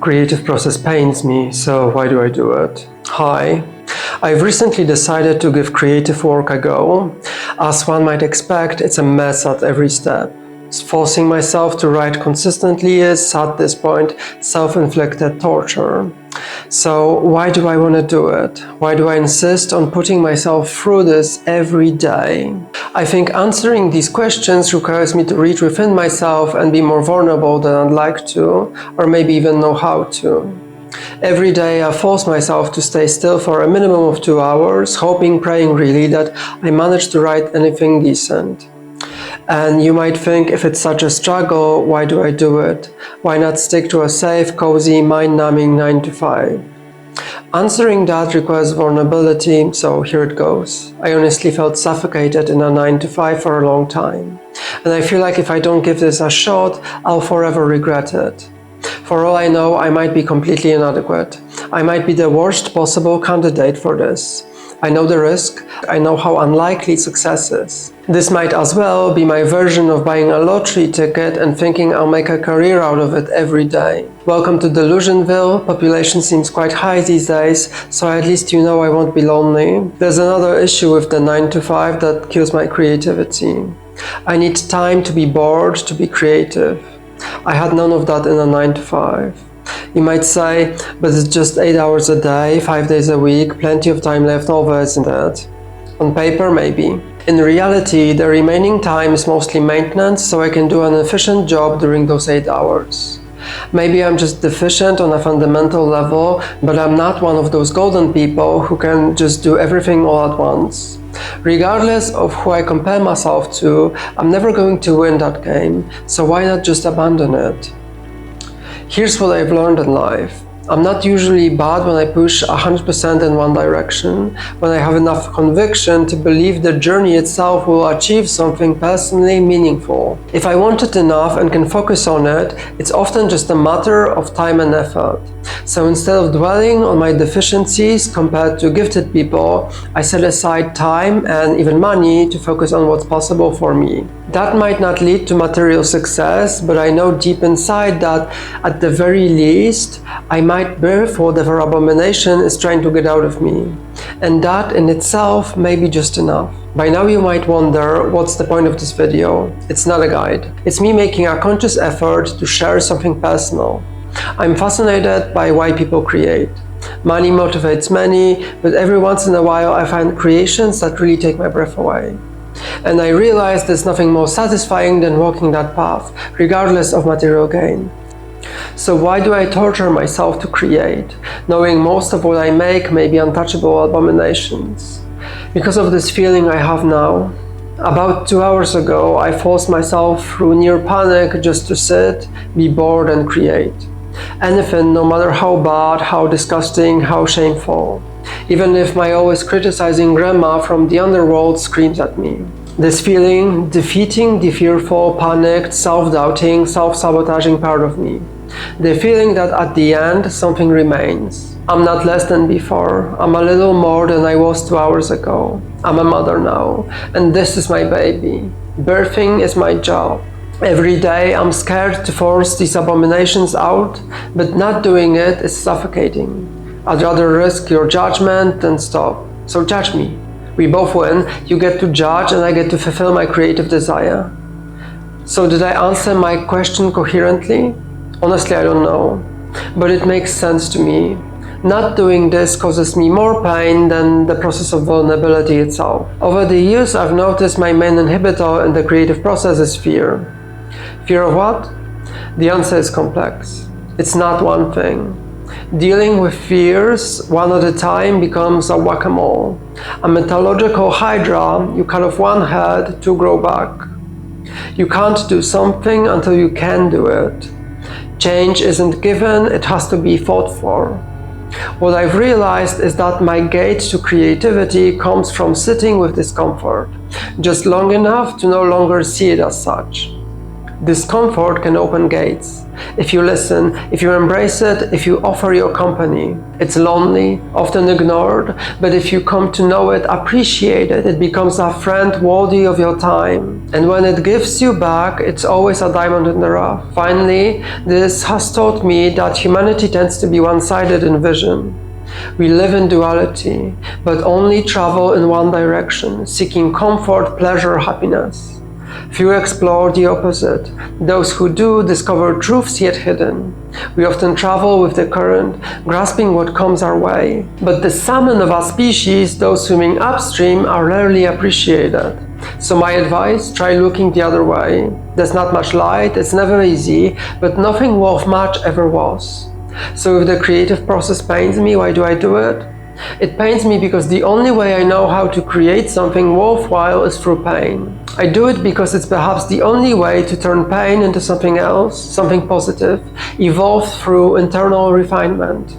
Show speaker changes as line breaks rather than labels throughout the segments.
Creative process pains me, so why do I do it? Hi. I've recently decided to give creative work a go. As one might expect, it's a mess at every step. Forcing myself to write consistently is, at this point, self-inflicted torture. So why do I want to do it? Why do I insist on putting myself through this every day? I think answering these questions requires me to reach within myself and be more vulnerable than I'd like to, or maybe even know how to. Every day I force myself to stay still for a minimum of 2 hours, hoping, praying really that I manage to write anything decent. And you might think, if it's such a struggle, why do I do it? Why not stick to a safe, cozy, mind-numbing 9 to 5? Answering that requires vulnerability, so here it goes. I honestly felt suffocated in a 9 to 5 for a long time. And I feel like if I don't give this a shot, I'll forever regret it. For all I know, I might be completely inadequate. I might be the worst possible candidate for this. I know the risk. I know how unlikely success is. This might as well be my version of buying a lottery ticket and thinking I'll make a career out of it every day. Welcome to Delusionville. Population seems quite high these days, so at least you know I won't be lonely. There's another issue with the 9 to 5 that kills my creativity. I need time to be bored, to be creative. I had none of that in a 9 to 5. You might say, but it's just 8 hours a day, 5 days a week, plenty of time left over, isn't it? On paper, maybe. In reality, the remaining time is mostly maintenance, so I can do an efficient job during those 8 hours. Maybe I'm just deficient on a fundamental level, but I'm not one of those golden people who can just do everything all at once. Regardless of who I compare myself to, I'm never going to win that game, so why not just abandon it? Here's what I've learned in life. I'm not usually bad when I push 100% in one direction, when I have enough conviction to believe the journey itself will achieve something personally meaningful. If I want it enough and can focus on it, it's often just a matter of time and effort. So instead of dwelling on my deficiencies compared to gifted people, I set aside time and even money to focus on what's possible for me. That might not lead to material success, but I know deep inside that, at the very least, I might birth whatever abomination is trying to get out of me. And that in itself may be just enough. By now you might wonder, what's the point of this video? It's not a guide. It's me making a conscious effort to share something personal. I'm fascinated by why people create. Money motivates many, but every once in a while I find creations that really take my breath away. And I realize there's nothing more satisfying than walking that path, regardless of material gain. So why do I torture myself to create, knowing most of what I make may be untouchable abominations? Because of this feeling I have now. About 2 hours ago, I forced myself through near panic just to sit, be bored and create. Anything, no matter how bad, how disgusting, how shameful. Even if my always criticizing grandma from the underworld screams at me. This feeling, defeating the fearful, panicked, self-doubting, self-sabotaging part of me. The feeling that at the end, something remains. I'm not less than before. I'm a little more than I was 2 hours ago. I'm a mother now, and this is my baby. Birthing is my job. Every day I'm scared to force these abominations out, but not doing it is suffocating. I'd rather risk your judgment than stop. So judge me. We both win. You get to judge and I get to fulfill my creative desire. So did I answer my question coherently? Honestly, I don't know. But it makes sense to me. Not doing this causes me more pain than the process of vulnerability itself. Over the years, I've noticed my main inhibitor in the creative process is fear. Fear of what? The answer is complex. It's not one thing. Dealing with fears one at a time becomes a whack-a-mole. A mythological hydra, you cut off one head to grow back. You can't do something until you can do it. Change isn't given, it has to be fought for. What I've realized is that my gate to creativity comes from sitting with discomfort, just long enough to no longer see it as such. Discomfort can open gates. If you listen, if you embrace it, if you offer your company. It's lonely, often ignored, but if you come to know it, appreciate it, it becomes a friend worthy of your time. And when it gives you back, it's always a diamond in the rough. Finally, this has taught me that humanity tends to be one-sided in vision. We live in duality, but only travel in one direction, seeking comfort, pleasure, happiness. Few explore the opposite. Those who do discover truths yet hidden. We often travel with the current, grasping what comes our way. But the salmon of our species, those swimming upstream, are rarely appreciated. So my advice, try looking the other way. There's not much light, it's never easy, but nothing worth much ever was. So if the creative process pains me, why do I do it? It pains me because the only way I know how to create something worthwhile is through pain. I do it because it's perhaps the only way to turn pain into something else, something positive, evolved through internal refinement.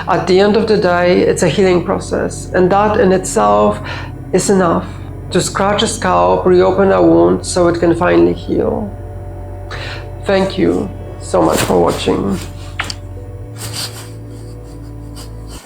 At the end of the day, it's a healing process, and that in itself is enough to scratch a scalp, reopen a wound so it can finally heal. Thank you so much for watching.